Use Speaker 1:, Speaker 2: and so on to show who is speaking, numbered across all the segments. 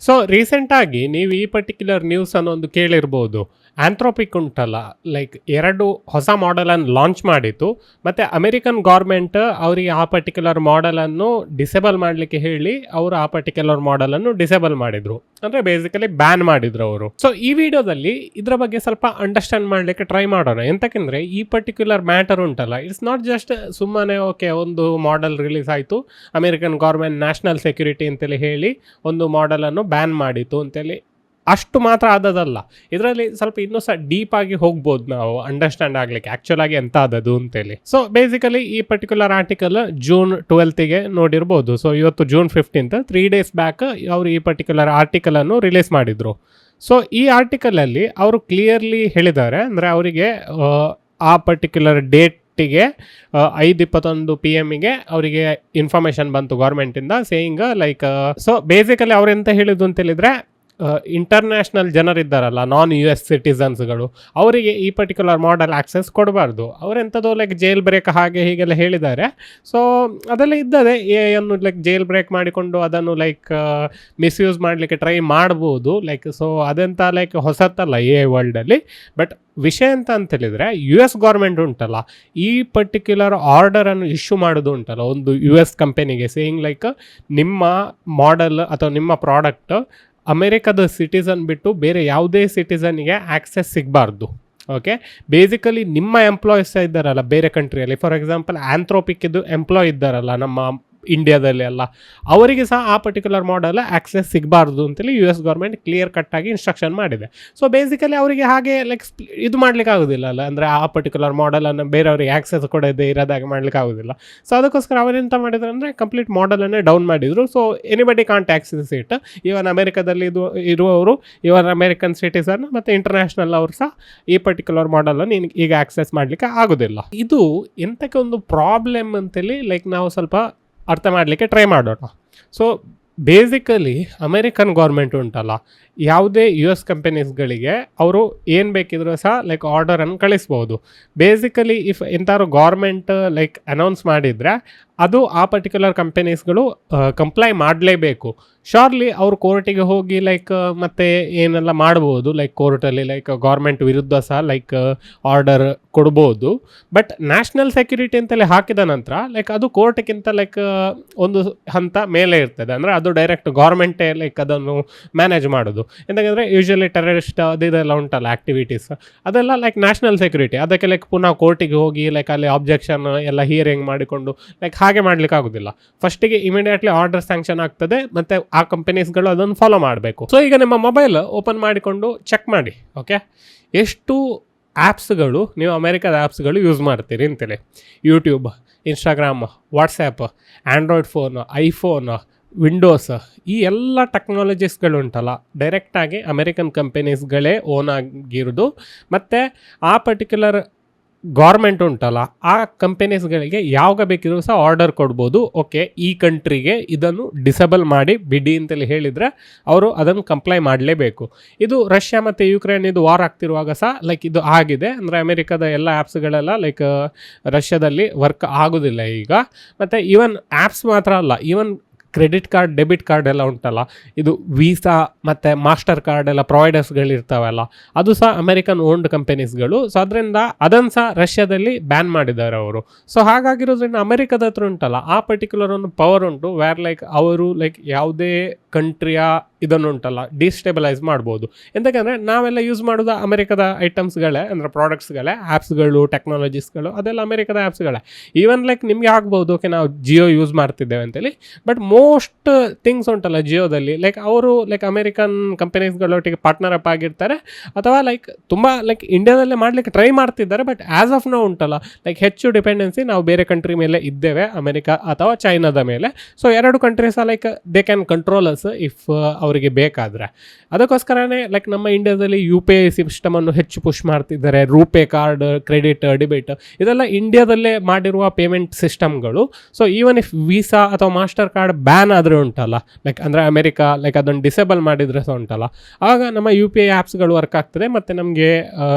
Speaker 1: So ರೀಸೆಂಟಾಗಿ ನೀವು ಈ ಪರ್ಟಿಕ್ಯುಲರ್ ನ್ಯೂಸ್ ಅನ್ನೋ ಒಂದು ಕೇಳಿರ್ಬೋದು. ಆಂಥ್ರೋಪಿಕ್ ಉಂಟಲ್ಲ, ಲೈಕ್ 2 ಹೊಸ ಮಾಡೆಲನ್ನು ಲಾಂಚ್ ಮಾಡಿತ್ತು. ಮತ್ತು ಅಮೆರಿಕನ್ ಗೌರ್ಮೆಂಟ್ ಅವರಿಗೆ ಆ ಪರ್ಟಿಕ್ಯುಲರ್ ಮಾಡೆಲನ್ನು ಡಿಸೇಬಲ್ ಮಾಡಲಿಕ್ಕೆ ಹೇಳಿ ಅವರು ಆ ಪರ್ಟಿಕ್ಯುಲರ್ ಮಾಡೆಲನ್ನು ಡಿಸೇಬಲ್ ಮಾಡಿದರು, ಅಂದರೆ ಬೇಸಿಕಲಿ ಬ್ಯಾನ್ ಮಾಡಿದ್ರು ಅವರು. ಸೊ ಈ ವಿಡಿಯೋದಲ್ಲಿ ಇದರ ಬಗ್ಗೆ ಸ್ವಲ್ಪ ಅಂಡರ್ಸ್ಟ್ಯಾಂಡ್ ಮಾಡಲಿಕ್ಕೆ ಟ್ರೈ ಮಾಡೋಣ. ಎಂತಕ್ಕೆಂದರೆ ಈ ಪರ್ಟಿಕ್ಯುಲರ್ ಮ್ಯಾಟರ್ ಉಂಟಲ್ಲ, ಇಟ್ಸ್ ನಾಟ್ ಜಸ್ಟ್ ಸುಮ್ಮನೆ ಓಕೆ ಒಂದು ಮಾಡೆಲ್ ರಿಲೀಸ್ ಆಯಿತು, ಅಮೆರಿಕನ್ ಗೌರ್ಮೆಂಟ್ ನ್ಯಾಷನಲ್ ಸೆಕ್ಯೂರಿಟಿ ಅಂತೇಳಿ ಹೇಳಿ ಒಂದು ಮಾಡೆಲನ್ನು ಬ್ಯಾನ್ ಮಾಡಿತು ಅಂತೇಳಿ ಅಷ್ಟು ಮಾತ್ರ ಆದದಲ್ಲ. ಇದರಲ್ಲಿ ಸ್ವಲ್ಪ ಇನ್ನೂ ಸಹ ಡೀಪ್ ಆಗಿ ಹೋಗ್ಬೋದು ನಾವು ಅಂಡರ್ಸ್ಟ್ಯಾಂಡ್ ಆಗಲಿಕ್ಕೆ ಆ್ಯಕ್ಚುಲ್ ಆಗಿ ಎಂತ ಆದದು ಅಂತೇಳಿ. ಸೊ ಬೇಸಿಕಲಿ ಈ ಪರ್ಟಿಕ್ಯುಲರ್ ಆರ್ಟಿಕಲ್ ಜೂನ್ 12ಗೆ ನೋಡಿರ್ಬೋದು. ಸೊ ಇವತ್ತು ಜೂನ್ 15th, 3 days ಬ್ಯಾಕ್ ಅವರು ಈ ಪರ್ಟಿಕ್ಯುಲರ್ ಆರ್ಟಿಕಲನ್ನು ರಿಲೀಸ್ ಮಾಡಿದರು. ಸೊ ಈ ಆರ್ಟಿಕಲಲ್ಲಿ ಅವರು ಕ್ಲಿಯರ್ಲಿ ಹೇಳಿದ್ದಾರೆ, ಅಂದರೆ ಅವರಿಗೆ ಆ ಪರ್ಟಿಕ್ಯುಲರ್ ಡೇಟಿಗೆ 5:21 PM ಅವರಿಗೆ ಇನ್ಫಾರ್ಮೇಷನ್ ಬಂತು ಗೌರ್ಮೆಂಟಿಂದ ಸೇಯಿಂಗ್ ಲೈಕ್. ಸೊ ಬೇಸಿಕಲಿ ಅವ್ರು ಎಂತ ಹೇಳಿದ್ದು ಅಂತೇಳಿದರೆ, ಇಂಟರ್ನ್ಯಾಷನಲ್ ಜನರಿದ್ದಾರಲ್ಲ, ನಾನ್ US ಸಿಟಿಸನ್ಸ್ಗಳು, ಅವರಿಗೆ ಈ ಪರ್ಟಿಕ್ಯುಲರ್ ಮಾಡೆಲ್ ಆಕ್ಸೆಸ್ ಕೊಡಬಾರ್ದು. ಅವರೆಂಥದ್ದು ಲೈಕ್ ಜೈಲ್ ಬ್ರೇಕ್ ಹಾಗೆ ಹೀಗೆಲ್ಲ ಹೇಳಿದ್ದಾರೆ. ಸೊ ಅದೆಲ್ಲ ಇದ್ದದೆ, ಅನ್ನು ಲೈಕ್ ಜೈಲ್ ಬ್ರೇಕ್ ಮಾಡಿಕೊಂಡು ಅದನ್ನು ಲೈಕ್ ಮಿಸ್ಯೂಸ್ ಮಾಡಲಿಕ್ಕೆ ಟ್ರೈ ಮಾಡ್ಬೋದು ಲೈಕ್. ಸೊ ಅದೆಂತ ಲೈಕ್ ಹೊಸತಲ್ಲ ವರ್ಲ್ಡಲ್ಲಿ. ಬಟ್ ವಿಷಯ ಅಂತ ಹೇಳಿದರೆ US ಗೌರ್ಮೆಂಟ್ ಉಂಟಲ್ಲ, ಈ ಪರ್ಟಿಕ್ಯುಲರ್ ಆರ್ಡರನ್ನು ಇಶ್ಯೂ ಮಾಡೋದು ಉಂಟಲ್ಲ ಒಂದು US ಕಂಪೆನಿಗೆ, ಸೇಯಿಂಗ್ ಲೈಕ್ ನಿಮ್ಮ ಮಾಡೆಲ್ ಅಥವಾ ನಿಮ್ಮ ಪ್ರಾಡಕ್ಟ್ ಅಮೆರಿಕದ ಸಿಟಿಸನ್ ಬಿಟ್ಟು ಬೇರೆ ಯಾವುದೇ ಸಿಟಿಸನ್ಗೆ ಆಕ್ಸೆಸ್ ಸಿಗಬಾರ್ದು. ಓಕೆ, ಬೇಸಿಕಲಿ ನಿಮ್ಮ ಎಂಪ್ಲಾಯೀಸ್ ಇದ್ದಾರಲ್ಲ ಬೇರೆ ಕಂಟ್ರಿಯಲ್ಲಿ, ಫಾರ್ ಎಕ್ಸಾಂಪಲ್ ಆಂಥ್ರೋಪಿಕ್ಕಿದ್ದು ಎಂಪ್ಲಾಯ್ ಇದ್ದಾರಲ್ಲ ನಮ್ಮ ಇಂಡಿಯಾದಲ್ಲಿ ಎಲ್ಲ, ಅವರಿಗೆ ಸಹ ಆ ಪರ್ಟಿಕ್ಯುಲರ್ ಮಾಡೆಲ್ ಆಕ್ಸೆಸ್ ಸಿಗಬಾರ್ದು ಅಂತೇಳಿ US ಗೌರ್ಮೆಂಟ್ ಕ್ಲಿಯರ್ ಕಟ್ಟಾಗಿ ಇನ್ಸ್ಟ್ರಕ್ಷನ್ ಮಾಡಿದೆ. ಸೊ ಬೇಸಿಕಲಿ ಅವರಿಗೆ ಹಾಗೆ ಲೈಕ್ ಇದು ಮಾಡ್ಲಿಕ್ಕೆ ಆಗೋದಿಲ್ಲ ಅಲ್ಲ, ಅಂದರೆ ಆ ಪರ್ಟಿಕ್ಯುಲರ್ ಮಾಡೆಲನ್ನು ಬೇರೆಯವ್ರಿಗೆ ಆಕ್ಸೆಸ್ ಕೊಡೋದೇ ಇರೋದಾಗಿ ಮಾಡ್ಲಿಕ್ಕೆ ಆಗೋದಿಲ್ಲ. ಸೊ ಅದಕ್ಕೋಸ್ಕರ ಅವರೆಂತ ಮಾಡಿದ್ರು ಅಂದರೆ ಕಂಪ್ಲೀಟ್ ಮಾಡೆಲನ್ನೇ ಡೌನ್ ಮಾಡಿದರು. So anybody can't access it. Even ಅಮೆರಿಕದಲ್ಲಿ ಇರುವವರು, ಇವನ್ ಅಮೆರಿಕನ್ ಸಿಟಿಸನ್ ಮತ್ತು ಇಂಟರ್ನ್ಯಾಷನಲ್ ಅವರು ಸಹ ಈ ಪರ್ಟಿಕ್ಯುಲರ್ ಮಾಡೆಲನ್ನು ಈಗ ಆಕ್ಸೆಸ್ ಮಾಡಲಿಕ್ಕೆ ಆಗೋದಿಲ್ಲ. ಇದು ಎಂತಕ್ಕೆ ಒಂದು ಪ್ರಾಬ್ಲಮ್ ಅಂತೇಳಿ ಲೈಕ್ ನಾವು ಸ್ವಲ್ಪ ಅರ್ಥ ಮಾಡಲಿಕ್ಕೆ ಟ್ರೈ ಮಾಡೋಣ. ಸೊ ಬೇಸಿಕಲಿ ಅಮೆರಿಕನ್ ಗೌರ್ಮೆಂಟ್ ಉಂಟಲ್ಲ, ಯಾವುದೇ US ಕಂಪನೀಸ್ಗಳಿಗೆ ಅವರು ಏನು ಬೇಕಿದ್ರೂ ಸಹ ಲೈಕ್ ಆರ್ಡರನ್ನು ಕಳಿಸ್ಬೋದು. ಬೇಸಿಕಲಿ ಇಫ್ ಎಂತಾದ್ರು ಗೌರ್ಮೆಂಟ್ ಲೈಕ್ ಅನೌನ್ಸ್ ಮಾಡಿದರೆ ಅದು ಆ ಪರ್ಟಿಕ್ಯುಲರ್ ಕಂಪನೀಸ್ಗಳು ಕಂಪ್ಲೈ ಮಾಡಲೇಬೇಕು. ಶೋರ್ಲಿ ಅವರು ಕೋರ್ಟಿಗೆ ಹೋಗಿ ಲೈಕ್ ಮತ್ತೆ ಏನೆಲ್ಲ ಮಾಡ್ಬೋದು, ಲೈಕ್ ಕೋರ್ಟಲ್ಲಿ ಲೈಕ್ ಗೌರ್ಮೆಂಟ್ ವಿರುದ್ಧ ಸಹ ಲೈಕ್ ಆರ್ಡರ್ ಕೊಡ್ಬೋದು. ಬಟ್ ನ್ಯಾಷನಲ್ ಸೆಕ್ಯೂರಿಟಿ ಅಂತಲೇ ಹಾಕಿದ ನಂತರ ಲೈಕ್ ಅದು ಕೋರ್ಟ್ಗಿಂತ ಲೈಕ್ ಒಂದು ಹಂತ ಮೇಲೆ ಇರ್ತದೆ, ಅಂದರೆ ಅದು ಡೈರೆಕ್ಟ್ ಗೌರ್ಮೆಂಟೇ ಲೈಕ್ ಅದನ್ನು ಮ್ಯಾನೇಜ್ ಮಾಡೋದು. ಎಂತಂದರೆ ಯೂಶ್ವಲಿ ಟೆರರಿಸ್ಟ್ ಅದೆಲ್ಲ ಉಂಟಲ್ಲ ಆ್ಯಕ್ಟಿವಿಟೀಸ್, ಅದೆಲ್ಲ ಲೈಕ್ ನ್ಯಾಷನಲ್ ಸೆಕ್ಯೂರಿಟಿ, ಅದಕ್ಕೆ ಲೈಕ್ ಪುನಃ ಕೋರ್ಟಿಗೆ ಹೋಗಿ ಲೈಕ್ ಅಲ್ಲಿ ಆಬ್ಜೆಕ್ಷನ್ ಎಲ್ಲ ಹಿಯರಿಂಗ್ ಮಾಡಿಕೊಂಡು ಲೈಕ್ ಹಾಗೆ ಮಾಡ್ಲಿಕ್ಕೆ ಆಗೋದಿಲ್ಲ. ಫಸ್ಟಿಗೆ ಇಮಿಡಿಯೇಟ್ಲಿ ಆರ್ಡರ್ ಸ್ಯಾಂಕ್ಷನ್ ಆಗ್ತದೆ, ಮತ್ತು ಆ ಕಂಪನೀಸ್ಗಳು ಅದನ್ನು ಫಾಲೋ ಮಾಡಬೇಕು. ಸೊ ಈಗ ನಿಮ್ಮ ಮೊಬೈಲ್ ಓಪನ್ ಮಾಡಿಕೊಂಡು ಚೆಕ್ ಮಾಡಿ, ಓಕೆ, ಎಷ್ಟು ಆ್ಯಪ್ಸ್ಗಳು ನೀವು ಅಮೆರಿಕದ ಆ್ಯಪ್ಸ್ಗಳು ಯೂಸ್ ಮಾಡ್ತೀರಿ ಅಂತೇಳಿ. YouTube, Instagram, WhatsApp, Android phone, iPhone, Windows, ಈ ಎಲ್ಲ ಟೆಕ್ನಾಲಜೀಸ್ಗಳು ಉಂಟಲ್ಲ ಡೈರೆಕ್ಟಾಗಿ ಅಮೆರಿಕನ್ ಕಂಪನೀಸ್ಗಳೇ ಓನ್ ಆಗಿರೋದು. ಮತ್ತು ಆ ಪರ್ಟಿಕ್ಯುಲರ್ ಗೌರ್ಮೆಂಟ್ ಉಂಟಲ್ಲ ಆ ಕಂಪನೀಸ್ಗಳಿಗೆ ಯಾವಾಗ ಬೇಕಿದ್ರೂ ಸಹ ಆರ್ಡರ್ ಕೊಡ್ಬೋದು. ಓಕೆ, ಈ ಕಂಟ್ರಿಗೆ ಇದನ್ನು ಡಿಸೇಬಲ್ ಮಾಡಿ ಬಿಡಿ ಅಂತೇಳಿ ಹೇಳಿದರೆ ಅವರು ಅದನ್ನು ಕಂಪ್ಲೈ ಮಾಡಲೇಬೇಕು. ಇದು ರಷ್ಯಾ ಮತ್ತು ಯುಕ್ರೇನ್ ಇದು ವಾರ್ ಆಗ್ತಿರುವಾಗ ಸಹ ಲೈಕ್ ಇದು ಆಗಿದೆ. ಅಂದರೆ ಅಮೆರಿಕದ ಎಲ್ಲ ಆ್ಯಪ್ಸ್ಗಳೆಲ್ಲ ಲೈಕ್ ರಷ್ಯಾದಲ್ಲಿ ವರ್ಕ್ ಆಗೋದಿಲ್ಲ ಈಗ. ಮತ್ತು ಈವನ್ ಆ್ಯಪ್ಸ್ ಮಾತ್ರ ಅಲ್ಲ, even credit card, debit card ಎಲ್ಲ ಉಂಟಲ್ಲ, ಇದು ವೀಸಾ ಮತ್ತು ಮಾಸ್ಟರ್ ಕಾರ್ಡ್ ಎಲ್ಲ ಪ್ರೊವೈಡರ್ಸ್ಗಳಿರ್ತಾವಲ್ಲ, ಅದು ಸಹ ಅಮೆರಿಕನ್ ಓನ್ಡ್ ಕಂಪನೀಸ್ಗಳು. ಸೊ ಅದರಿಂದ ಅದನ್ನು ಸಹ ರಷ್ಯಾದಲ್ಲಿ ಬ್ಯಾನ್ ಮಾಡಿದ್ದಾರೆ ಅವರು. ಸೊ ಹಾಗಾಗಿರೋದ್ರಿಂದ ಅಮೆರಿಕದ ಹತ್ರ ಉಂಟಲ್ಲ ಆ ಪರ್ಟಿಕ್ಯುಲರ್ ಒಂದು ಪವರ್ ಉಂಟು, ವ್ಯಾರ್ ಲೈಕ್ ಅವರು ಲೈಕ್ ಯಾವುದೇ ಕಂಟ್ರಿಯ ಇದನ್ನು ಉಂಟಲ್ಲ ಡಿಸ್ಟೆಬಲೈಸ್ ಮಾಡ್ಬೋದು. ಎಂತಕ್ಕಂದರೆ ನಾವೆಲ್ಲ ಯೂಸ್ ಮಾಡೋದು ಅಮೆರಿಕದ ಐಟಮ್ಸ್ಗಳೇ, ಅಂದರೆ ಪ್ರಾಡಕ್ಟ್ಸ್ಗಳೇ, ಆ್ಯಪ್ಸ್ಗಳು, ಟೆಕ್ನಾಲಜೀಸ್ಗಳು, ಅದೆಲ್ಲ ಅಮೆರಿಕದ ಆ್ಯಪ್ಸ್ಗಳೇ. ಈವನ್ ಲೈಕ್ ನಿಮಗೆ ಆಗ್ಬೋದು ಓಕೆ ನಾವು ಜಿಯೋ ಯೂಸ್ ಮಾಡ್ತಿದ್ದೇವೆ ಅಂತೇಳಿ, ಬಟ್ ಮೋಸ್ಟ್ ಥಿಂಗ್ಸ್ ಉಂಟಲ್ಲ ಜಿಯೋದಲ್ಲಿ ಲೈಕ್ ಅವರು ಲೈಕ್ ಅಮೆರಿಕನ್ ಕಂಪನೀಸ್ಗಳೊಟ್ಟಿಗೆ ಪಾರ್ಟ್ನರ್ ಅಪ್ ಆಗಿರ್ತಾರೆ, ಅಥವಾ ಲೈಕ್ ತುಂಬ ಲೈಕ್ ಇಂಡಿಯಾದಲ್ಲೇ ಮಾಡಲಿಕ್ಕೆ ಟ್ರೈ ಮಾಡ್ತಿದ್ದಾರೆ. ಬಟ್ ಆ್ಯಸ್ ಆಫ್ ನೌ ಉಂಟಲ್ಲ ಲೈಕ್ ಹೆಚ್ಚು ಡಿಪೆಂಡೆನ್ಸಿ ನಾವು ಬೇರೆ ಕಂಟ್ರಿ ಮೇಲೆ ಇದ್ದೇವೆ, ಅಮೆರಿಕ ಅಥವಾ ಚೈನಾದ ಮೇಲೆ. So 2 countries like they can control us if ಅವರಿಗೆ ಬೇಕಾದರೆ. ಅದಕ್ಕೋಸ್ಕರನೇ ಲೈಕ್ ನಮ್ಮ ಇಂಡಿಯಾದಲ್ಲಿ UPI ಸಿಸ್ಟಮನ್ನು ಹೆಚ್ಚು ಪುಷ್ ಮಾಡ್ತಿದ್ದಾರೆ. ರೂಪೇ ಕಾರ್ಡ್, ಕ್ರೆಡಿಟ್, ಡೆಬಿಟ್, ಇದೆಲ್ಲ ಇಂಡಿಯಾದಲ್ಲೇ ಮಾಡಿರುವ ಪೇಮೆಂಟ್ ಸಿಸ್ಟಮ್ಗಳು. ಸೊ ಈವನ್ ಇಫ್ ವೀಸಾ ಅಥವಾ ಮಾಸ್ಟರ್ ಕಾರ್ಡ್ ಬ್ಯಾನ್ ಆದರೆ ಉಂಟಲ್ಲ ಲೈಕ್ ಅಂದರೆ ಅಮೆರಿಕ ಲೈಕ್ ಅದನ್ನು ಡಿಸೇಬಲ್ ಮಾಡಿದರೆ ಸಹ ಉಂಟಲ್ಲ, ಆಗ ನಮ್ಮ UPI ಆ್ಯಪ್ಸ್ಗಳು ವರ್ಕ್ ಆಗ್ತದೆ ಮತ್ತು ನಮಗೆ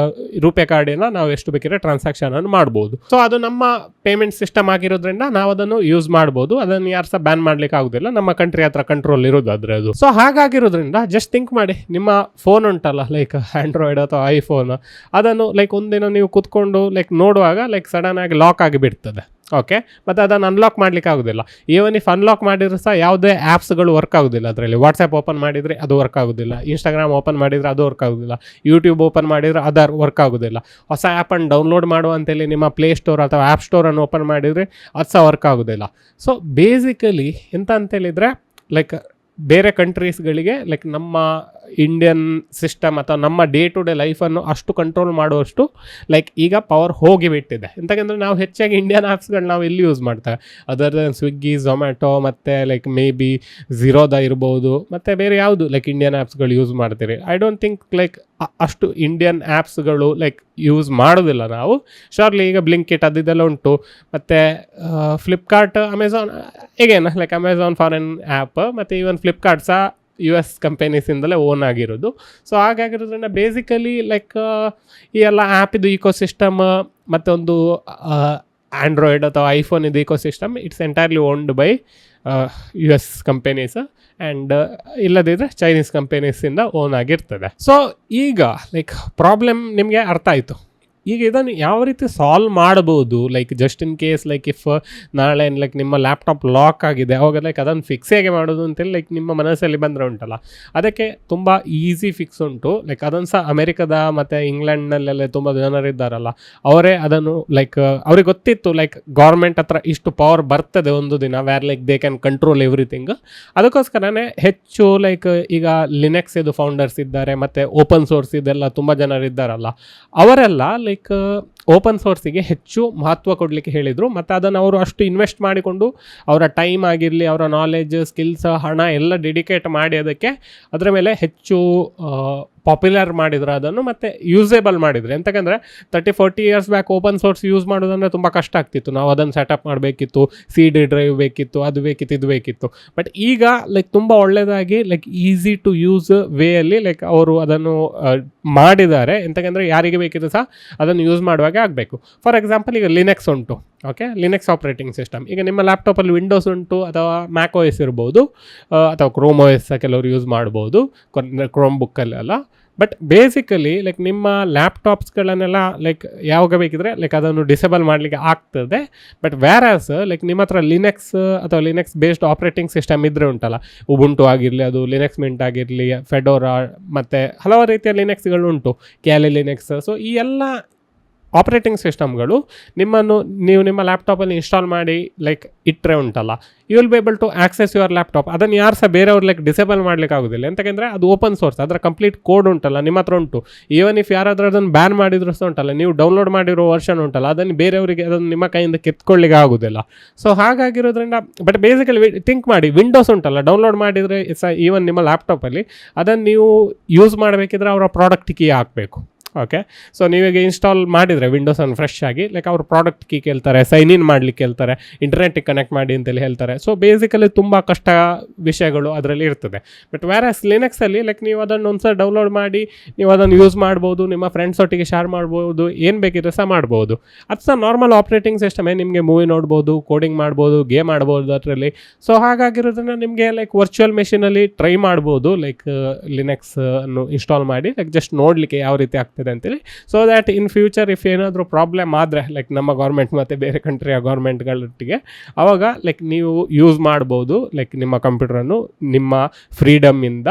Speaker 1: ರೂಪೇ ಕಾರ್ಡಿನ ನಾವು ಎಷ್ಟು ಬೇಕಿದ್ರೆ ಟ್ರಾನ್ಸಾಕ್ಷನನ್ನು ಮಾಡ್ಬೋದು. ಸೊ ಅದು ನಮ್ಮ ಪೇಮೆಂಟ್ ಸಿಸ್ಟಮ್ ಆಗಿರೋದ್ರಿಂದ ನಾವು ಅದನ್ನು ಯೂಸ್ ಮಾಡ್ಬೋದು. ಅದನ್ನು ಯಾರು ಸಹ ಬ್ಯಾನ್ ಮಾಡ್ಲಿಕ್ಕೆ ಆಗೋದಿಲ್ಲ, ನಮ್ಮ ಕಂಟ್ರಿ ಹತ್ರ ಕಂಟ್ರೋಲ್ ಇರೋದು ಅದರದ್ದು. ಸೊ ಹಾಗಾಗಿ ಹಾಗಾಗಿರೋದ್ರಿಂದ ಜಸ್ಟ್ ಥಿಂಕ್ ಮಾಡಿ, ನಿಮ್ಮ ಫೋನ್ ಉಂಟಲ್ಲ ಲೈಕ್ ಆ್ಯಂಡ್ರಾಯ್ಡ್ ಅಥವಾ ಐಫೋನ್, ಅದನ್ನು ಲೈಕ್ ಒಂದಿನ ನೀವು ಕೂತ್ಕೊಂಡು ಲೈಕ್ ನೋಡುವಾಗ ಲೈಕ್ ಸಡನ್ನಾಗಿ ಲಾಕ್ ಆಗಿಬಿಡ್ತದೆ. ಓಕೆ, ಮತ್ತು ಅದನ್ನು ಅನ್ಲಾಕ್ ಮಾಡಲಿಕ್ಕೆ ಆಗೋದಿಲ್ಲ. ಈವನ್ ಇಫ್ ಅನ್ಲಾಕ್ ಮಾಡಿದ್ರು ಸಹ ಯಾವುದೇ ಆ್ಯಪ್ಸ್ಗಳು ವರ್ಕ್ ಆಗೋದಿಲ್ಲ ಅದರಲ್ಲಿ. ವಾಟ್ಸಪ್ ಓಪನ್ ಮಾಡಿದರೆ ಅದು ವರ್ಕ್ ಆಗೋದಿಲ್ಲ, ಇನ್ಸ್ಟಾಗ್ರಾಮ್ ಓಪನ್ ಮಾಡಿದರೆ ಅದು ವರ್ಕ್ ಆಗೋದಿಲ್ಲ, ಯೂಟ್ಯೂಬ್ ಓಪನ್ ಮಾಡಿದರೆ ಅದು ವರ್ಕ್ ಆಗೋದಿಲ್ಲ. ಹೊಸ ಆ್ಯಪನ್ನು ಡೌನ್ಲೋಡ್ ಮಾಡುವಂತೇಳಿ ನಿಮ್ಮ ಪ್ಲೇಸ್ಟೋರ್ ಅಥವಾ ಆ್ಯಪ್ ಸ್ಟೋರನ್ನು ಓಪನ್ ಮಾಡಿದರೆ ಅದು ಸಹ ವರ್ಕ್ ಆಗೋದಿಲ್ಲ. ಸೊ ಬೇಸಿಕಲಿ ಎಂತ ಅಂತೇಳಿದರೆ ಲೈಕ್ ಬೇರೆ ಕಂಟ್ರೀಸ್ಗಳಿಗೆ ಲೈಕ್ ನಮ್ಮ ಇಂಡಿಯನ್ ಸಿಸ್ಟಮ್ ಅಥವಾ ನಮ್ಮ ಡೇ ಟು ಡೇ ಲೈಫನ್ನು ಅಷ್ಟು ಕಂಟ್ರೋಲ್ ಮಾಡುವಷ್ಟು ಲೈಕ್ ಈಗ ಪವರ್ ಹೋಗಿಬಿಟ್ಟಿದೆ. ಎಂತಂದರೆ ನಾವು ಹೆಚ್ಚಾಗಿ ಇಂಡಿಯನ್ ಆ್ಯಪ್ಸ್ಗಳು ನಾವು ಎಲ್ಲಿ ಯೂಸ್ ಮಾಡ್ತೇವೆ, ಅದರ್ ದೆನ್ ಸ್ವಿಗ್ಗಿ, ಝೊಮ್ಯಾಟೊ ಮತ್ತು ಲೈಕ್ ಮೇ ಬಿ ಝೀರೋದ ಇರ್ಬೋದು, ಮತ್ತು ಬೇರೆ ಯಾವುದು ಲೈಕ್ ಇಂಡಿಯನ್ ಆ್ಯಪ್ಸ್ಗಳು ಯೂಸ್ ಮಾಡ್ತೀರಿ. ಐ ಡೋಂಟ್ ಥಿಂಕ್ ಲೈಕ್ ಅಷ್ಟು ಇಂಡಿಯನ್ ಆ್ಯಪ್ಸ್ಗಳು ಲೈಕ್ ಯೂಸ್ ಮಾಡೋದಿಲ್ಲ ನಾವು. ಶೋರ್ಲಿ ಈಗ ಬ್ಲಿಂಕಿಟ್ ಅದೆಲ್ಲ ಉಂಟು, ಮತ್ತು ಫ್ಲಿಪ್ಕಾರ್ಟ್, ಅಮೆಝಾನ್ ಹೇಗೇನ ಲೈಕ್ ಅಮೆಝಾನ್ ಫಾರಿನ್ ಆ್ಯಪ್, ಮತ್ತು ಈವನ್ ಫ್ಲಿಪ್ಕಾರ್ಟ್ ಸಹ US ಕಂಪೆನೀಸಿಂದಲೇ ಓನ್ ಆಗಿರೋದು. ಸೊ ಹಾಗಾಗಿರೋದ್ರಿಂದ ಬೇಸಿಕಲಿ ಲೈಕ್ ಈ ಎಲ್ಲ ಆ್ಯಪಿದು ಇಕೋಸಿಸ್ಟಮ್ ಮತ್ತು ಒಂದು ಆ್ಯಂಡ್ರಾಯ್ಡ್ ಅಥವಾ ಐಫೋನ್ ಇದು ecosystem it's entirely owned by US companies and ಇಲ್ಲದಿದ್ದರೆ ಚೈನೀಸ್ ಕಂಪೆನೀಸಿಂದ ಓನ್ ಆಗಿರ್ತದೆ. ಸೊ ಈಗ ಲೈಕ್ ಪ್ರಾಬ್ಲಮ್ ನಿಮಗೆ ಅರ್ಥ ಆಯಿತು. ಈಗ ಇದನ್ನು ಯಾವ ರೀತಿ ಸಾಲ್ವ್ ಮಾಡ್ಬೋದು, like just in case like if ನಾಳೆ ಲೈಕ್ ನಿಮ್ಮ ಲ್ಯಾಪ್ಟಾಪ್ ಲಾಕ್ ಆಗಿದೆ ಅವಾಗ ಲೈಕ್ ಅದನ್ನು ಫಿಕ್ಸ್ ಹೇಗೆ ಮಾಡೋದು ಅಂತೇಳಿ ಲೈಕ್ ನಿಮ್ಮ ಮನಸ್ಸಲ್ಲಿ ಬಂದರೆ ಉಂಟಲ್ಲ, ಅದಕ್ಕೆ ತುಂಬ ಈಸಿ ಫಿಕ್ಸ್ ಉಂಟು. ಲೈಕ್ ಅದನ್ನು ಸಹ ಅಮೆರಿಕದ ಮತ್ತು ಇಂಗ್ಲೆಂಡ್ನಲ್ಲೆಲ್ಲ ತುಂಬ ಜನರಿದ್ದಾರಲ್ಲ, ಅವರೇ ಅದನ್ನು ಲೈಕ್ ಅವ್ರಿಗೆ ಗೊತ್ತಿತ್ತು ಲೈಕ್ ಗೌರ್ಮೆಂಟ್ ಹತ್ರ ಇಷ್ಟು ಪವರ್ ಬರ್ತದೆ ಒಂದು ದಿನ, where like they can control everything. ಅದಕ್ಕೋಸ್ಕರನೇ ಹೆಚ್ಚು ಲೈಕ್ ಈಗ ಲಿನೆಕ್ಸ್ ಇದು ಫೌಂಡರ್ಸ್ ಇದ್ದಾರೆ, ಮತ್ತು ಓಪನ್ ಸೋರ್ಸ್ ಇದೆಲ್ಲ ತುಂಬ ಜನರಿದ್ದಾರಲ್ಲ, ಅವರೆಲ್ಲ ಲೈಕ್ ಓಪನ್ ಸೋರ್ಸಿಗೆ ಹೆಚ್ಚು ಮಹತ್ವ ಕೊಡಲಿಕ್ಕೆ ಹೇಳಿದರು. ಮತ್ತು ಅದನ್ನು ಅವರು ಅಷ್ಟು ಇನ್ವೆಸ್ಟ್ ಮಾಡಿಕೊಂಡು ಅವರ ಟೈಮ್ ಆಗಿರಲಿ, ಅವರ ನಾಲೆಜ್, ಸ್ಕಿಲ್ಸ್, ಹಣ ಎಲ್ಲ ಡೆಡಿಕೇಟ್ ಮಾಡಿ ಅದಕ್ಕೆ ಅದರ ಮೇಲೆ ಹೆಚ್ಚು ಪಾಪ್ಯುಲರ್ ಮಾಡಿದ್ರು ಅದನ್ನು, ಮತ್ತು ಯೂಸೇಬಲ್ ಮಾಡಿದ್ರು. ಎಂತಕಂದರೆ 30-40 years back open source use ಮಾಡೋದಂದರೆ ತುಂಬ ಕಷ್ಟ ಆಗ್ತಿತ್ತು. ನಾವು ಅದನ್ನು ಸೆಟಪ್ ಮಾಡಬೇಕಿತ್ತು, CD ಡ್ರೈವ್ ಬೇಕಿತ್ತು, ಅದು ಬೇಕಿತ್ತು, ಇದು ಬೇಕಿತ್ತು. ಬಟ್ ಈಗ ಲೈಕ್ ತುಂಬ ಒಳ್ಳೆಯದಾಗಿ ಲೈಕ್ ಈಸಿ ಟು ಯೂಸ್ ವೇಯಲ್ಲಿ ಲೈಕ್ ಅವರು ಅದನ್ನು ಮಾಡಿದ್ದಾರೆ. ಎಂತಕಂದರೆ ಯಾರಿಗೆ ಬೇಕಿದ್ರು ಸಹ ಅದನ್ನು ಯೂಸ್ ಮಾಡುವಾಗ ಆಗಬೇಕು. ಫಾರ್ ಎಕ್ಸಾಂಪಲ್ ಈಗ ಲಿನೆಕ್ಸ್ ಉಂಟು, ಓಕೆ, ಲಿನೆಕ್ಸ್ ಆಪ್ರೇಟಿಂಗ್ ಸಿಸ್ಟಮ್. ಈಗ ನಿಮ್ಮ ಲ್ಯಾಪ್ಟಾಪಲ್ಲಿ ವಿಂಡೋಸ್ ಉಂಟು ಅಥವಾ ಮ್ಯಾಕ್ OS ಇರ್ಬೋದು, ಅಥವಾ ಕ್ರೋಮ್ OS ಕೆಲವರು ಯೂಸ್ ಮಾಡ್ಬೋದು, ಕ್ರೋಮ್ ಬುಕ್ಕಲ್ಲೆಲ್ಲ. ಬಟ್ ಬೇಸಿಕಲಿ ಲೈಕ್ ನಿಮ್ಮ ಲ್ಯಾಪ್ಟಾಪ್ಸ್ಗಳನ್ನೆಲ್ಲ ಲೈಕ್ ಯಾವಾಗ ಬೇಕಿದ್ರೆ ಲೈಕ್ ಅದನ್ನು ಡಿಸೇಬಲ್ ಮಾಡಲಿಕ್ಕೆ ಆಗ್ತದೆ. ಬಟ್ ವ್ಯಾರಾಸ್ ಲೈಕ್ ನಿಮ್ಮ ಹತ್ರ ಲಿನೆಕ್ಸ್ ಅಥವಾ ಲಿನೆಕ್ಸ್ ಬೇಸ್ಡ್ ಆಪ್ರೇಟಿಂಗ್ ಸಿಸ್ಟಮ್ ಇದ್ದರೆ ಉಂಟಲ್ಲ, ಉಬುಂಟು ಆಗಿರಲಿ, ಅದು ಲಿನೆಕ್ಸ್ ಮಿಂಟ್ ಆಗಿರಲಿ, ಫೆಡೋರಾ, ಮತ್ತು ಹಲವಾರು ರೀತಿಯ ಲಿನೆಕ್ಸ್ಗಳು ಉಂಟು, ಕ್ಯಾಲಿ ಲಿನೆಕ್ಸ್. ಸೊ ಈ ಎಲ್ಲ ಆಪ್ರೇಟಿಂಗ್ ಸಿಸ್ಟಮ್ಗಳು ನೀವು ನಿಮ್ಮ ಲ್ಯಾಪ್ಟಾಪಲ್ಲಿ ಇನ್ಸ್ಟಾಲ್ ಮಾಡಿ ಲೈಕ್ ಇಟ್ಟರೆ ಉಂಟಲ್ಲ, you will be able to access your laptop. ಅದನ್ನು ಯಾರು ಸಹ ಬೇರೆಯವ್ರು ಲೈಕ್ ಡಿಸೇಬಲ್ ಮಾಡಲಿಕ್ಕೆ ಆಗೋದಿಲ್ಲ. ಎಂತಂದರೆ ಅದು ಓಪನ್ ಸೋರ್ಸ್, ಅದರ ಕಂಪ್ಲೀಟ್ ಕೋಡ್ ಉಂಟಲ್ಲ ನಿಮ್ಮ ಹತ್ರ ಉಂಟು. ಈವನ್ ಇಫ್ ಯಾರಾದರೂ ಅದನ್ನು ಬ್ಯಾನ್ ಮಾಡಿದ್ರು ಸಹ ಉಂಟಲ್ಲ, ನೀವು ಡೌನ್ಲೋಡ್ ಮಾಡಿರೋ ವರ್ಷನ್ ಉಂಟಲ್ಲ, ಅದನ್ನು ಬೇರೆಯವರಿಗೆ ಅದನ್ನು ನಿಮ್ಮ ಕೈಯಿಂದ ಕಿತ್ಕೊಳ್ಳಿಕ್ಕೆ ಆಗೋದಿಲ್ಲ. ಸೊ ಹಾಗಾಗಿರೋದ್ರಿಂದ ಬಟ್ ಬೇಸಿಕಲಿ ಥಿಂಕ್ ಮಾಡಿ, ವಿಂಡೋಸ್ ಉಂಟಲ್ಲ ಡೌನ್ಲೋಡ್ ಮಾಡಿದರೆ ಸಹ ಈವನ್ ನಿಮ್ಮ ಲ್ಯಾಪ್ಟಾಪಲ್ಲಿ ಅದನ್ನು ನೀವು ಯೂಸ್ ಮಾಡಬೇಕಿದ್ರೆ ಅವರ ಪ್ರಾಡಕ್ಟ್ ಕೀ ಹಾಕಬೇಕು. ಓಕೆ, ಸೊ ನೀವೀಗ ಇನ್ಸ್ಟಾಲ್ ಮಾಡಿದರೆ ವಿಂಡೋಸನ್ನು ಫ್ರೆಶ್ ಆಗಿ ಲೈಕ್ ಅವ್ರ ಪ್ರಾಡಕ್ಟ್ ಕೀ ಕೇಳ್ತಾರೆ, ಸೈನ್ ಇನ್ ಮಾಡಲಿಕ್ಕೆ ಹೇಳ್ತಾರೆ, ಇಂಟರ್ನೆಟ್ಟಿಗೆ ಕನೆಕ್ಟ್ ಮಾಡಿ ಅಂತೇಳಿ ಹೇಳ್ತಾರೆ. ಸೊ ಬೇಸಿಕಲಿ ತುಂಬ ಕಷ್ಟ ವಿಷಯಗಳು ಅದರಲ್ಲಿ ಇರ್ತದೆ. ಬಟ್ ವ್ಯಾರಸ್ ಲಿನೆಕ್ಸಲ್ಲಿ ಲೈಕ್ ನೀವು ಅದನ್ನು ಒಂದ್ಸಲ ಡೌನ್ಲೋಡ್ ಮಾಡಿ ನೀವು ಅದನ್ನು ಯೂಸ್ ಮಾಡ್ಬೋದು, ನಿಮ್ಮ ಫ್ರೆಂಡ್ಸ್ ಒಟ್ಟಿಗೆ ಶೇರ್ ಮಾಡ್ಬೋದು, ಏನು ಬೇಕಿದ್ರೆ ಸಹ ಮಾಡ್ಬೋದು. ಅದು ಸಹ ನಾರ್ಮಲ್ ಆಪ್ರೇಟಿಂಗ್ ಸಿಸ್ಟಮೇ, ನಿಮಗೆ ಮೂವಿ ನೋಡ್ಬೋದು, ಕೋಡಿಂಗ್ ಮಾಡ್ಬೋದು, ಗೇಮ್ ಆಡ್ಬೋದು ಅದರಲ್ಲಿ. ಸೊ ಹಾಗಾಗಿರೋದನ್ನು ನಿಮಗೆ ಲೈಕ್ ವರ್ಚುವಲ್ ಮೆಷಿನಲ್ಲಿ ಟ್ರೈ ಮಾಡ್ಬೋದು, ಲೈಕ್ ಲಿನೆಕ್ಸ್ ಅನ್ನು ಇನ್ಸ್ಟಾಲ್ ಮಾಡಿ ಲೈಕ್ ಜಸ್ಟ್ ನೋಡಲಿಕ್ಕೆ ಯಾವ ರೀತಿ ಆಗ್ತದೆ ಅಂತೇಳಿ. So that in future if ಏನಾದರೂ ಪ್ರಾಬ್ಲಮ್ ಆದರೆ ಲೈಕ್ ನಮ್ಮ ಗೌರ್ಮೆಂಟ್ ಮತ್ತು ಬೇರೆ ಕಂಟ್ರಿಯ ಗೌರ್ಮೆಂಟ್ಗಳೊಟ್ಟಿಗೆ ಆವಾಗ ಲೈಕ್ ನೀವು ಯೂಸ್ ಮಾಡ್ಬೋದು ಲೈಕ್ ನಿಮ್ಮ ಕಂಪ್ಯೂಟರನ್ನು ನಿಮ್ಮ ಫ್ರೀಡಮ್ಮಿಂದ.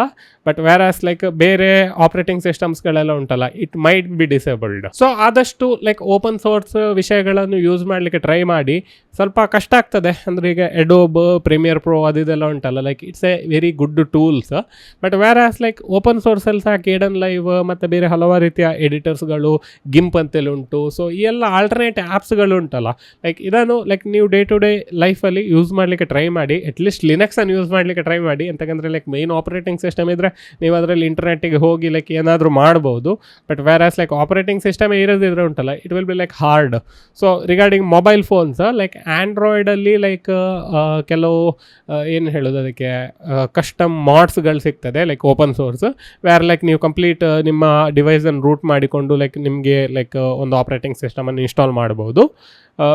Speaker 1: ಬಟ್ ವ್ಯಾರಾಸ್ ಲೈಕ್ ಬೇರೆ ಆಪ್ರೇಟಿಂಗ್ ಸಿಸ್ಟಮ್ಸ್ಗಳೆಲ್ಲ ಉಂಟಲ್ಲ, it might be disabled. So ಆದಷ್ಟು ಲೈಕ್ ಓಪನ್ ಸೋರ್ಸ್ ವಿಷಯಗಳನ್ನು ಯೂಸ್ ಮಾಡಲಿಕ್ಕೆ ಟ್ರೈ ಮಾಡಿ. ಸ್ವಲ್ಪ ಕಷ್ಟ ಆಗ್ತದೆ ಅಂದರೆ ಈಗ ಎಡೋಬ್, ಪ್ರೀಮಿಯರ್ ಪ್ರೋ ಅದೆಲ್ಲ ಉಂಟಲ್ಲ, like it's a very good tools. But whereas like open ಸೋರ್ಸಲ್ಲಿ ಸಹ ಕೇಡನ್ ಲೈವ್ ಮತ್ತು ಬೇರೆ ಹಲವಾರು ರೀತಿಯ ಎಡಿಟರ್ಸ್ಗಳು, ಗಿಂಪ್ ಅಂತೇಳಿ ಉಂಟು. ಸೊ ಈ ಎಲ್ಲ ಆಲ್ಟರ್ನೇಟ್ ಆ್ಯಪ್ಸ್ಗಳು ಉಂಟಲ್ಲ, ಲೈಕ್ ಇದನ್ನು ಲೈಕ್ ನೀವು ಡೇ ಟು ಡೇ ಲೈಫಲ್ಲಿ ಯೂಸ್ ಮಾಡಲಿಕ್ಕೆ ಟ್ರೈ ಮಾಡಿ. ಅಟ್ಲೀಸ್ಟ್ ಲಿನೆಕ್ಸನ್ನು ಯೂಸ್ ಮಾಡಲಿಕ್ಕೆ ಟ್ರೈ ಮಾಡಿ. ಎಂತಂದರೆ ಲೈಕ್ ಮೈನ್ ಆಪ್ರೇಟಿಂಗ್ ಸಿಸ್ಟಮ್ ಇದ್ದರೆ ನೀವು ಅದರಲ್ಲಿ ಇಂಟರ್ನೆಟ್ಟಿಗೆ ಹೋಗಿ ಲೈಕ್ ಏನಾದರೂ ಮಾಡ್ಬೋದು. ಬಟ್ ವ್ಯಾರಾಸ್ ಲೈಕ್ ಆಪ್ರೇಟಿಂಗ್ ಸಿಸ್ಟಮೇ ಇರೋದಿದ್ರೆ ಉಂಟಲ್ಲ, it will be like hard. So regarding mobile phones like ಆ್ಯಂಡ್ರಾಯ್ಡಲ್ಲಿ ಲೈಕ್ ಕೆಲವು ಏನು ಹೇಳೋದು ಅದಕ್ಕೆ ಕಸ್ಟಮ್ ಮಾಡ್ಸ್ಗಳು ಸಿಗ್ತದೆ like open source, where like ನೀವು ಕಂಪ್ಲೀಟ್ ನಿಮ್ಮ ಡಿವೈಸನ್ನು ರೂಟ್ ಮಾಡಿಕೊಂಡು ಲೈಕ್ ನಿಮಗೆ ಲೈಕ್ ಒಂದು ಆಪ್ರೇಟಿಂಗ್ ಸಿಸ್ಟಮನ್ನು ಇನ್ಸ್ಟಾಲ್ ಮಾಡ್ಬೋದು.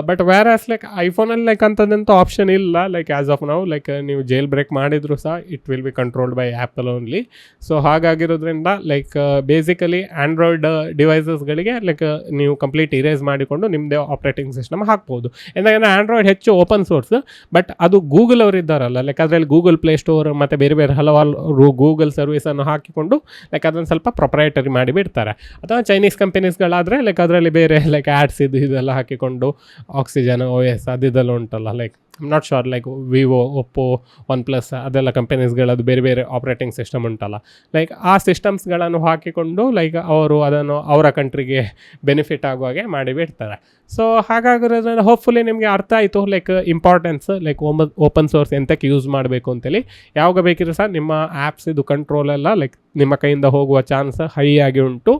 Speaker 1: ಬಟ್ ವ್ಯಾರಾಸ್ ಲೈಕ್ ಐಫೋನಲ್ಲಿ ಲೈಕ್ ಅಂಥದ್ದಂಥ ಆಪ್ಷನ್ ಇಲ್ಲ ಲೈಕ್ ಆ್ಯಸ್ ಆಫ್ ನಾವು ಲೈಕ್ ನೀವು ಜೇಲ್ ಬ್ರೇಕ್ ಮಾಡಿದ್ರು ಸಹ it will be controlled by Apple only. So ಹಾಗಾಗಿರೋದ್ರಿಂದ ಲೈಕ್ ಬೇಸಿಕಲಿ ಆ್ಯಂಡ್ರಾಯ್ಡ್ ಡಿವೈಸಸ್ಗಳಿಗೆ ಲೈಕ್ ನೀವು ಕಂಪ್ಲೀಟ್ ಇರೇಸ್ ಮಾಡಿಕೊಂಡು ನಿಮ್ಮದೇ ಆಪ್ರೇಟಿಂಗ್ ಸಿಸ್ಟಮ್ ಹಾಕ್ಬೋದು. ಯಾಕಂದರೆ ಆ್ಯಂಡ್ರಾಯ್ಡ್ ಹೆಚ್ಚು ಓಪನ್ ಸೋರ್ಸ್, ಬಟ್ ಅದು ಗೂಗಲ್ ಅವರು ಇದ್ದಾರಲ್ಲ ಲೈಕ್ ಅದರಲ್ಲಿ ಗೂಗಲ್ ಪ್ಲೇಸ್ಟೋರ್ ಮತ್ತು ಬೇರೆ ಬೇರೆ ಹಲವಾರು ಗೂಗಲ್ ಸರ್ವಿಸನ್ನು ಹಾಕಿಕೊಂಡು ಲೈಕ್ ಅದನ್ನು ಸ್ವಲ್ಪ ಪ್ರೊಪ್ರೈಟರಿ ಮಾಡಿಬಿಡ್ತಾರೆ. ಅಥವಾ ಚೈನೀಸ್ ಕಂಪನೀಸ್ಗಳಾದರೆ ಲೈಕ್ ಅದರಲ್ಲಿ ಬೇರೆ ಲೈಕ್ ಆ್ಯಡ್ಸ್ ಇದೆಲ್ಲ ಹಾಕಿಕೊಂಡು ಆಕ್ಸಿಜನ್ OS ಅದೆಲ್ಲ ಉಂಟಲ್ಲ like not sure like Vivo, Oppo, one plus ಅದೆಲ್ಲ ಕಂಪನೀಸ್ಗಳದ್ದು ಬೇರೆ ಬೇರೆ ಆಪ್ರೇಟಿಂಗ್ ಸಿಸ್ಟಮ್ ಉಂಟಲ್ಲ ಲೈಕ್ ಆ ಸಿಸ್ಟಮ್ಸ್ಗಳನ್ನು ಹಾಕಿಕೊಂಡು ಲೈಕ್ ಅವರು ಅದನ್ನು ಅವರ ಕಂಟ್ರಿಗೆ ಬೆನಿಫಿಟ್ ಆಗುವಾಗೆ ಮಾಡಿಬಿಡ್ತಾರೆ. ಸೊ ಹಾಗಾಗಿರೋದ್ರಿಂದ ಹೋಪ್ಫುಲಿ ನಿಮಗೆ ಅರ್ಥ ಆಯಿತು like importance like open source ಎಂತಕ್ಕೆ ಯೂಸ್ ಮಾಡಬೇಕು ಅಂತೇಳಿ. ಯಾವಾಗ ಬೇಕಿದ್ರು ಸಹ ನಿಮ್ಮ ಆ್ಯಪ್ಸ್ ಇದು ಕಂಟ್ರೋಲ್ ಎಲ್ಲ ಲೈಕ್ ನಿಮ್ಮ ಕೈಯಿಂದ ಹೋಗುವ ಚಾನ್ಸ್ ಹೈ ಆಗಿ ಉಂಟು.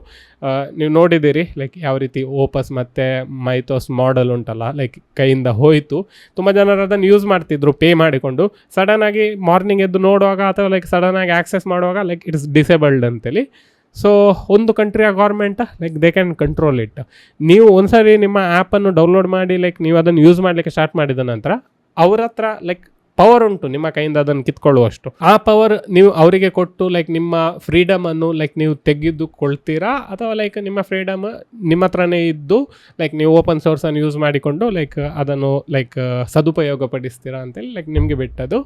Speaker 1: ನೀವು ನೋಡಿದ್ದೀರಿ ಲೈಕ್ ಯಾವ ರೀತಿ ಓಪಸ್ ಮತ್ತು ಮೈಥೋಸ್ ಮಾಡೆಲ್ ಉಂಟಲ್ಲ ಲೈಕ್ ಕೈಯಿಂದ ಹೋಯಿತು. ತುಂಬ ಜನರು ಅದನ್ನು ಯೂಸ್ ಮಾಡ್ತಿದ್ರು ಪೇ ಮಾಡಿಕೊಂಡು. ಸಡನ್ನಾಗಿ ಮಾರ್ನಿಂಗ್ ಎದ್ದು ನೋಡುವಾಗ ಅಥವಾ ಲೈಕ್ ಸಡನ್ನಾಗಿ ಆ್ಯಕ್ಸೆಸ್ ಮಾಡುವಾಗ ಲೈಕ್ ಇಟ್ಸ್ ಡಿಸೇಬಲ್ಡ್ ಅಂತೇಳಿ. ಸೊ ಒಂದು ಕಂಟ್ರಿಯ government like they can control it. ನೀವು ಒಂದ್ಸರಿ ನಿಮ್ಮ ಆ್ಯಪನ್ನು ಡೌನ್ಲೋಡ್ ಮಾಡಿ ಲೈಕ್ ನೀವು ಅದನ್ನು ಯೂಸ್ ಮಾಡಲಿಕ್ಕೆ ಸ್ಟಾರ್ಟ್ ಮಾಡಿದ ನಂತರ ಅವ್ರ ಹತ್ರ ಲೈಕ್ ಪವರ್ ಉಂಟು ನಿಮ್ಮ ಕೈಯಿಂದ ಅದನ್ನು ಕಿತ್ಕೊಳ್ಳುವಷ್ಟು. ಆ ಪವರ್ ನೀವು ಅವರಿಗೆ ಕೊಟ್ಟು ಲೈಕ್ ನಿಮ್ಮ ಫ್ರೀಡಮನ್ನು ಲೈಕ್ ನೀವು ತೆಗೆದುಕೊಳ್ತೀರಾ ಅಥವಾ ಲೈಕ್ ನಿಮ್ಮ ಫ್ರೀಡಮ್ ನಿಮ್ಮ ಹತ್ರನೇ ಇದ್ದು ಲೈಕ್ ನೀವು ಓಪನ್ ಸೋರ್ಸನ್ನು ಯೂಸ್ ಮಾಡಿಕೊಂಡು ಲೈಕ್ ಅದನ್ನು ಲೈಕ್ ಸದುಪಯೋಗ ಪಡಿಸ್ತೀರಾ ಅಂತೇಳಿ ಲೈಕ್ ನಿಮಗೆ ಬಿಟ್ಟದು.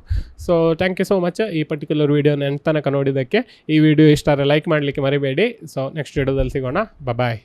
Speaker 1: So thank you so much ಈ ಪರ್ಟಿಕ್ಯುಲರ್ ವೀಡಿಯೋನ ಎಂತ ತನಕ ನೋಡಿದ್ದಕ್ಕೆ. ಈ ವಿಡಿಯೋ ಇಷ್ಟ ಆದರೆ ಲೈಕ್ ಮಾಡಲಿಕ್ಕೆ ಮರಿಬೇಡಿ. ಸೊ ನೆಕ್ಸ್ಟ್ ವಿಡಿಯೋದಲ್ಲಿ ಸಿಗೋಣ. ಬಾಯ್.